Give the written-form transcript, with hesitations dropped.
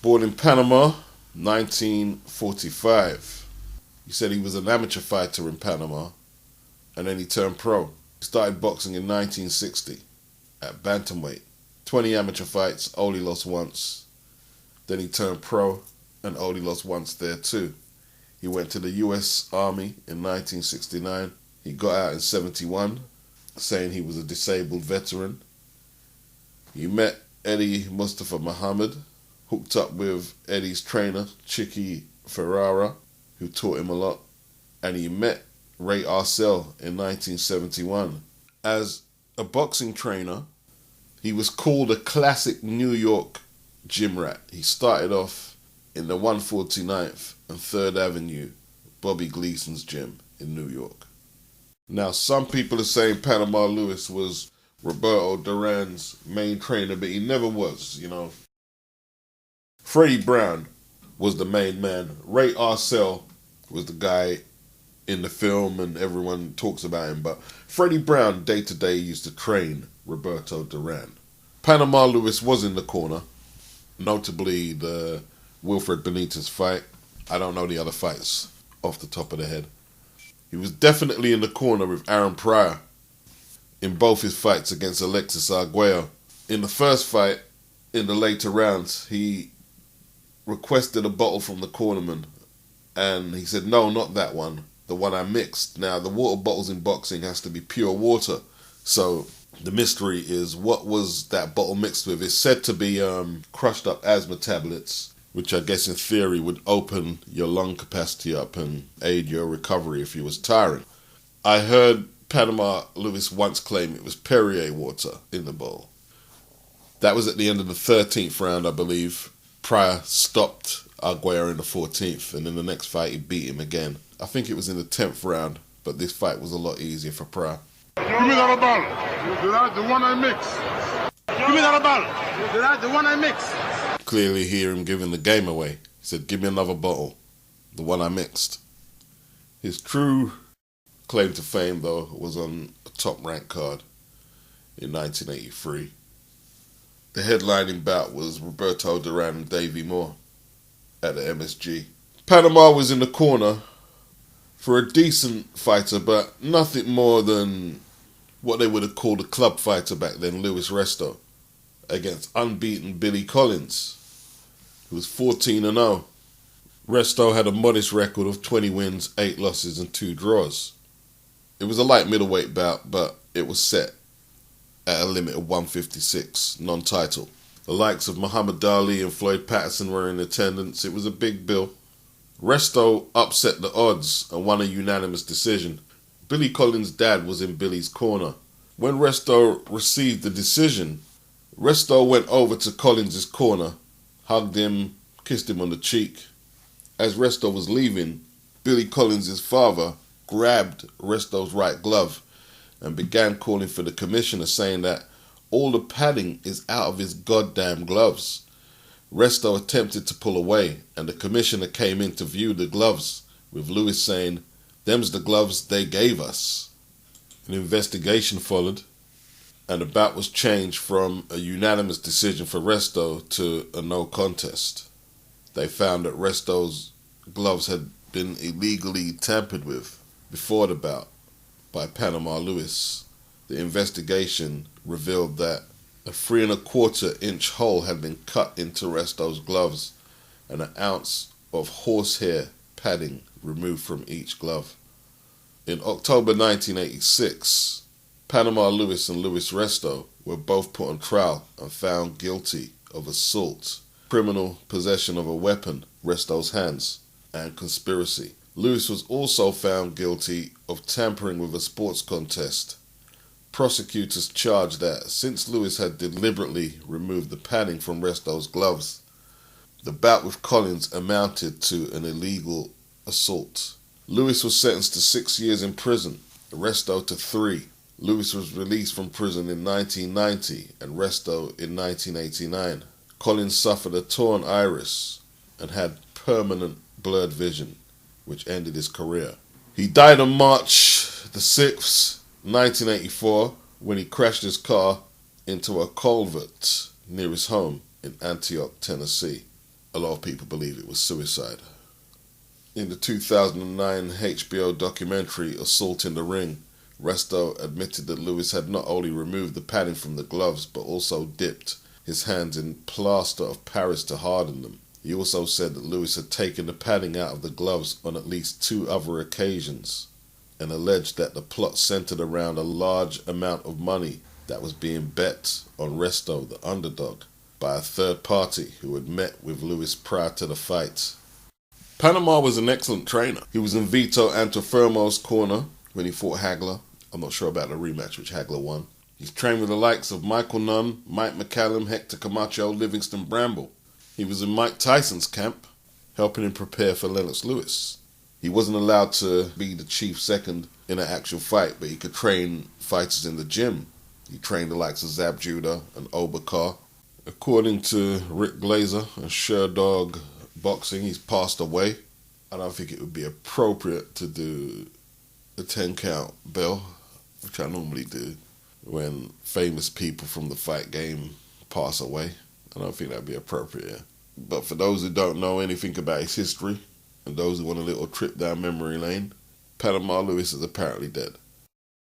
Born in Panama, 1945. He said he was an amateur fighter in Panama, and then he turned pro. He started boxing in 1960 at bantamweight. 20 amateur fights, only lost once. Then he turned pro and only lost once there too. He went to the US Army in 1969. He got out in 71, saying he was a disabled veteran. He met Eddie Mustafa Muhammad, hooked up with Eddie's trainer, Chicky Ferrara, who taught him a lot. And he met Ray Arcel in 1971. As a boxing trainer, he was called a classic New York gym rat. He started off in the 149th and 3rd Avenue, Bobby Gleason's gym in New York. Now, some people are saying Panama Lewis was Roberto Duran's main trainer, but he never was, Freddie Brown was the main man. Ray Arcel was the guy in the film and everyone talks about him, but Freddie Brown day to day used to train Roberto Duran. Panama Lewis was in the corner, notably the Wilfred Benitez fight. I don't know the other fights off the top of the head. He was definitely in the corner with Aaron Pryor in both his fights against Alexis Arguello. In the first fight, in the later rounds, he requested a bottle from the cornerman, and he said, no, not that one, the one I mixed. Now, the water bottles in boxing has to be pure water, so the mystery is, what was that bottle mixed with? It's said to be crushed up asthma tablets, which I guess in theory would open your lung capacity up and aid your recovery if you was tiring. I heard Panama Lewis once claim it was Perrier water in the bowl. That was at the end of the 13th round, I believe. Pryor stopped Arguello in the 14th, and in the next fight he beat him again. I think it was in the 10th round, but this fight was a lot easier for Pryor. Give me that ball. That's the one I mix. Give me that ball. That's the one I mix. Clearly hear him giving the game away. He said, give me another bottle, the one I mixed. His true claim to fame, though, was on a top-ranked card in 1983. The headlining bout was Roberto Duran and Davey Moore at the MSG. Panama was in the corner for a decent fighter, but nothing more than what they would have called a club fighter back then, Luis Resto, against unbeaten Billy Collins, who was 14-0. Resto had a modest record of 20 wins, 8 losses and 2 draws. It was a light middleweight bout, but it was set at a limit of 156, non-title. The likes of Muhammad Ali and Floyd Patterson were in attendance. It was a big bill. Resto upset the odds and won a unanimous decision. Billy Collins' dad was in Billy's corner. When Resto received the decision, Resto went over to Collins' corner, hugged him, kissed him on the cheek. As Resto was leaving, Billy Collins' father grabbed Resto's right glove and began calling for the commissioner, saying that all the padding is out of his goddamn gloves. Resto attempted to pull away, and the commissioner came in to view the gloves, with Lewis saying, "Them's the gloves they gave us." An investigation followed, and the bout was changed from a unanimous decision for Resto to a no contest. They found that Resto's gloves had been illegally tampered with before the bout by Panama Lewis. The investigation revealed that a 3¼ inch hole had been cut into Resto's gloves and an ounce of horsehair padding removed from each glove. In October 1986, Panama Lewis and Luis Resto were both put on trial and found guilty of assault, criminal possession of a weapon, Resto's hands, and conspiracy. Lewis was also found guilty of tampering with a sports contest. Prosecutors charged that since Lewis had deliberately removed the padding from Resto's gloves, the bout with Collins amounted to an illegal assault. Lewis was sentenced to 6 years in prison, Resto to 3. Lewis was released from prison in 1990 and Resto in 1989. Collins suffered a torn iris and had permanent blurred vision, which ended his career. He died on March the 6th, 1984, when he crashed his car into a culvert near his home in Antioch, Tennessee. a lot of people believe it was suicide. In the 2009 HBO documentary Assault in the Ring, Resto admitted that Lewis had not only removed the padding from the gloves but also dipped his hands in plaster of Paris to harden them. He also said that Lewis had taken the padding out of the gloves on at least 2 other occasions and alleged that the plot centered around a large amount of money that was being bet on Resto, the underdog, by a third party who had met with Lewis prior to the fight. Panama was an excellent trainer. He was in Vito Antuofermo's corner when he fought Hagler. I'm not sure about the rematch, which Hagler won. He's trained with the likes of Michael Nunn, Mike McCallum, Hector Camacho, Livingston Bramble. He was in Mike Tyson's camp, helping him prepare for Lennox Lewis. He wasn't allowed to be the chief second in an actual fight, but he could train fighters in the gym. He trained the likes of Zab Judah and Obakar. According to Rick Glazer and Sherdog Boxing, he's passed away. I don't think it would be appropriate to do a 10 count bell, which I normally do when famous people from the fight game pass away. I don't think that'd be appropriate. But for those who don't know anything about his history, and those who want a little trip down memory lane, Panama Lewis is apparently dead.